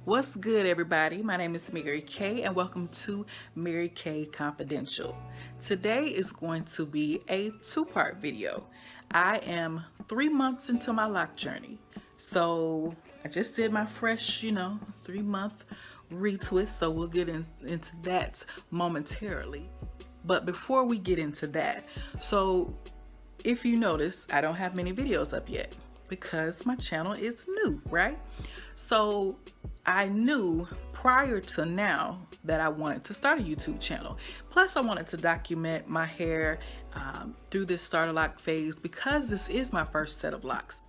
What's good, everybody? My name is Mary Kay, and welcome to Mary Kay Confidential. Today is going to be a two-part video. I am 3 months into my lock journey, so I just did my fresh, 3-month retwist. So we'll get into that momentarily. But before we get into that, so if you notice, I don't have many videos up yet because my channel is new, right? So I knew prior to now that I wanted to start a YouTube channel. Plus, I wanted to document my hair through this starter lock phase because this is my first set of locks.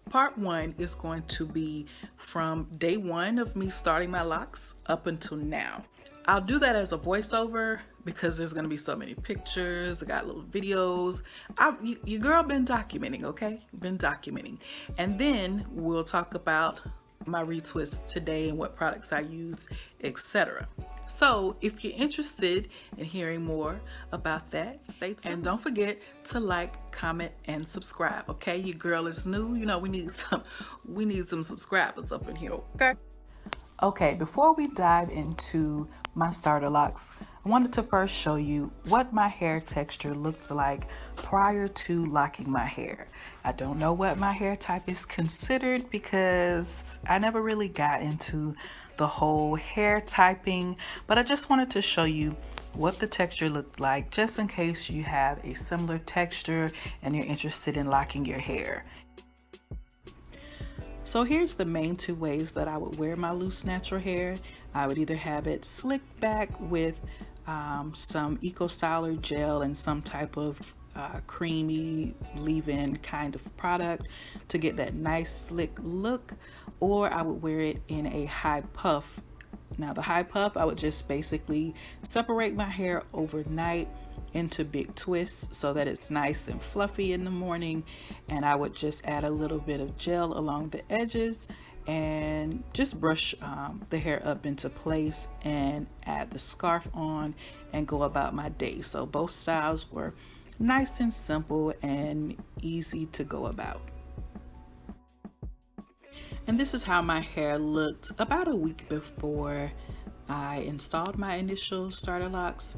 Part one is going to be from day one of me starting my locks up until now. I'll do that as a voiceover because there's going to be so many pictures. I got little videos. Your girl been documenting, okay? Been documenting. And then we'll talk about my retwist today and what products I use, etc. So if you're interested in hearing more about that, stay tuned. And don't forget to like, comment, and subscribe, okay? Your girl is new. You know, we need some subscribers up in here, okay? Okay, before we dive into my starter locks, I wanted to first show you what my hair texture looks like prior to locking my hair. I don't know what my hair type is considered because I never really got into the whole hair typing, but I just wanted to show you what the texture looked like just in case you have a similar texture and you're interested in locking your hair. So here's the main two ways that I would wear my loose natural hair. I would either have it slicked back with some Eco Styler gel and some type of creamy leave-in kind of product to get that nice slick look, or I would wear it in a high puff. Now the high puff, I would just basically separate my hair overnight into big twists so that it's nice and fluffy in the morning, and I would just add a little bit of gel along the edges and just brush the hair up into place and add the scarf on and go about my day. So both styles were nice and simple and easy to go about. And this is how my hair looked about a week before I installed my initial starter locks.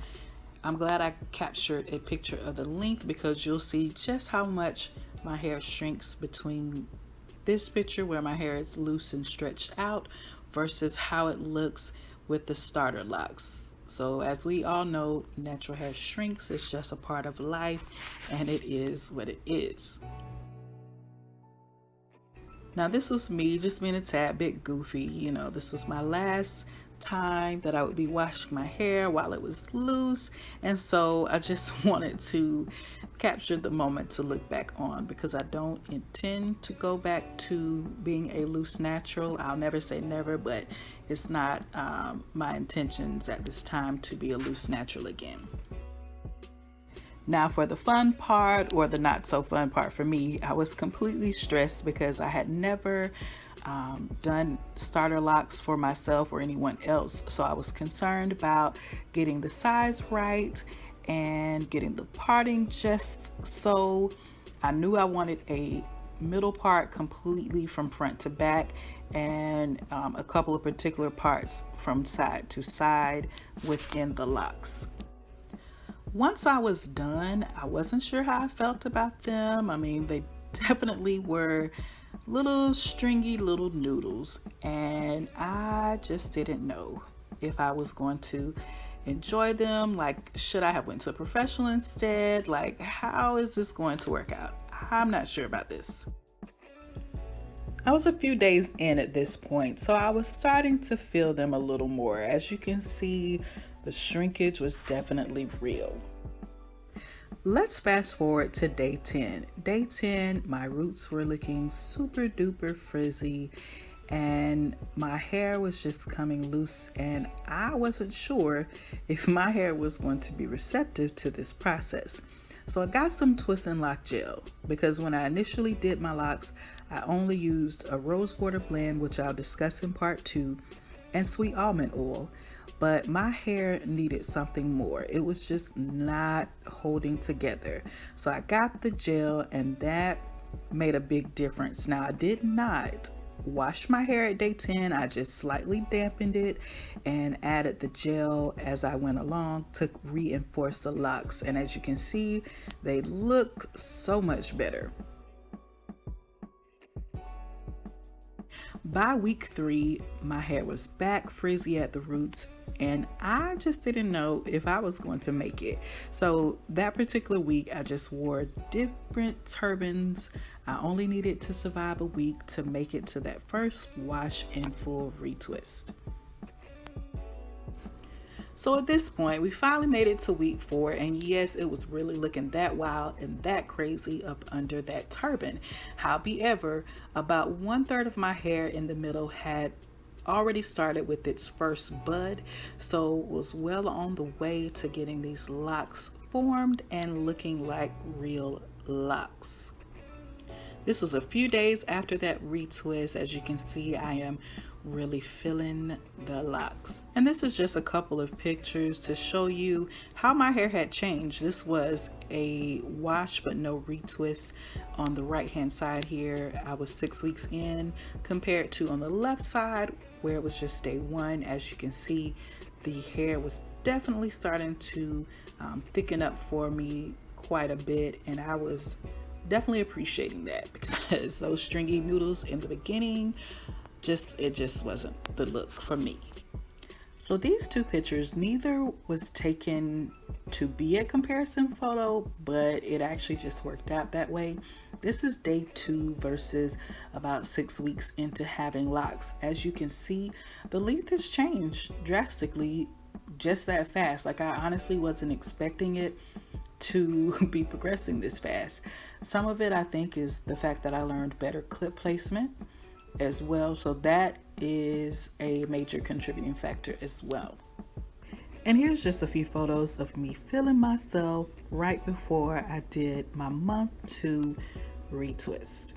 I'm glad I captured a picture of the length because you'll see just how much my hair shrinks between this picture where my hair is loose and stretched out versus how it looks with the starter locks. So as we all know, natural hair shrinks. It's just a part of life and it is what it is. Now this was me just being a tad bit goofy. You know, this was my last time that I would be washing my hair while it was loose, and so I just wanted to capture the moment to look back on because I don't intend to go back to being a loose natural. I'll never say never, but it's not my intentions at this time to be a loose natural again. Now for the fun part, or the not so fun part for me, I was completely stressed because I had never done starter locks for myself or anyone else. So I was concerned about getting the size right and getting the parting just so. I knew I wanted a middle part completely from front to back and a couple of particular parts from side to side within the locks. Once I was done, I wasn't sure how I felt about them. I mean, they definitely were little stringy little noodles, and I just didn't know if I was going to enjoy them. Like, should I have went to a professional instead? Like, how is this going to work out? I'm not sure about this. I was a few days in at this point, so I was starting to feel them a little more. As you can see, the shrinkage was definitely real. Let's fast forward to day 10. Day 10, my roots were looking super duper frizzy and my hair was just coming loose, and I wasn't sure if my hair was going to be receptive to this process. So I got some twist and lock gel because when I initially did my locks, I only used a rose water blend, which I'll discuss in part 2, and sweet almond oil. But my hair needed something more. It was just not holding together. So I got the gel, and that made a big difference. Now, I did not washed my hair at day 10. I just slightly dampened it and added the gel as I went along to reinforce the locks. And as you can see, they look so much better. By week 3, my hair was back frizzy at the roots, and I just didn't know if I was going to make it. So that particular week, I just wore different turbans. I only needed to survive a week to make it to that first wash and full retwist. So at this point, we finally made it to week 4, and yes, it was really looking that wild and that crazy up under that turban. However, about 1/3 of my hair in the middle had already started with its first bud, so was well on the way to getting these locks formed and looking like real locks. This was a few days after that retwist. As you can see, I am really feeling the locks. And this is just a couple of pictures to show you how my hair had changed. This was a wash but no retwist on the right hand side here. I was 6 weeks in compared to on the left side where it was just day 1. As you can see, the hair was definitely starting to thicken up for me quite a bit, and I was definitely appreciating that because those stringy noodles in the beginning, it just wasn't the look for me. So these two pictures, neither was taken to be a comparison photo, but it actually just worked out that way. This is day 2 versus about 6 weeks into having locks. As you can see, the length has changed drastically just that fast. Like, I honestly wasn't expecting it to be progressing this fast. Some of it, I think, is the fact that I learned better clip placement as well, so that is a major contributing factor as well. And here's just a few photos of me feeling myself right before I did my month 2 retwist.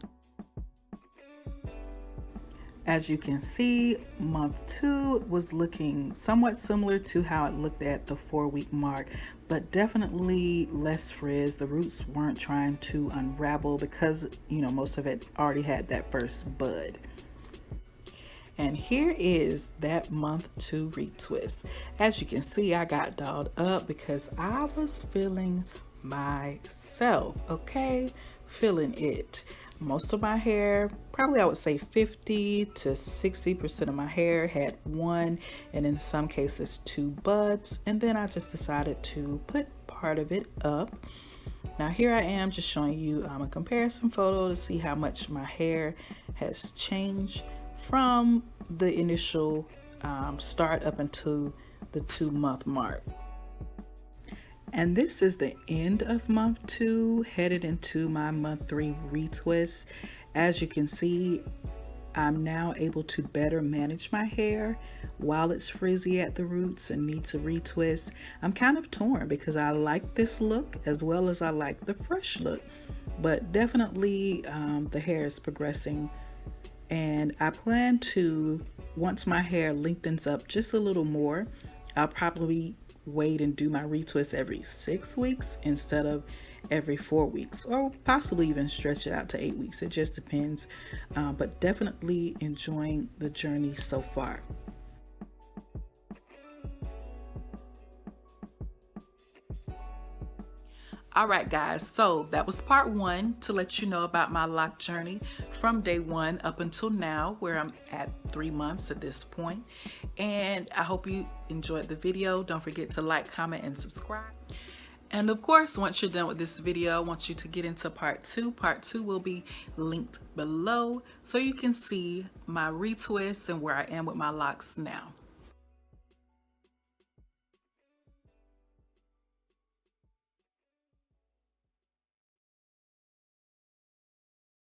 As you can see, month 2 was looking somewhat similar to how it looked at the 4-week mark, but definitely less frizz. The roots weren't trying to unravel because, most of it already had that first bud. And here is that month 2 retwist. As you can see, I got dolled up because I was feeling myself, okay? Feeling it. Most of my hair, probably I would say 50 to 60% of my hair had 1 and in some cases 2 buds, and then I just decided to put part of it up. Now here I am just showing you a comparison photo to see how much my hair has changed from the initial start up until the 2-month mark. And this is the end of month 2, headed into my month 3 retwist. As you can see, I'm now able to better manage my hair while it's frizzy at the roots and needs a retwist. I'm kind of torn because I like this look as well as I like the fresh look, but definitely the hair is progressing, and I plan to, once my hair lengthens up just a little more, I'll probably wait and do my retwist every 6 weeks instead of every 4 weeks, or possibly even stretch it out to 8 weeks. It just depends, but definitely enjoying the journey so far. All right, guys, so that was part 1 to let you know about my lock journey from day 1 up until now, where I'm at 3 months at this point. And I hope you enjoyed the video. Don't forget to like, comment, and subscribe. And of course, once you're done with this video, I want you to get into part 2. Part 2 will be linked below so you can see my retwists and where I am with my locks now.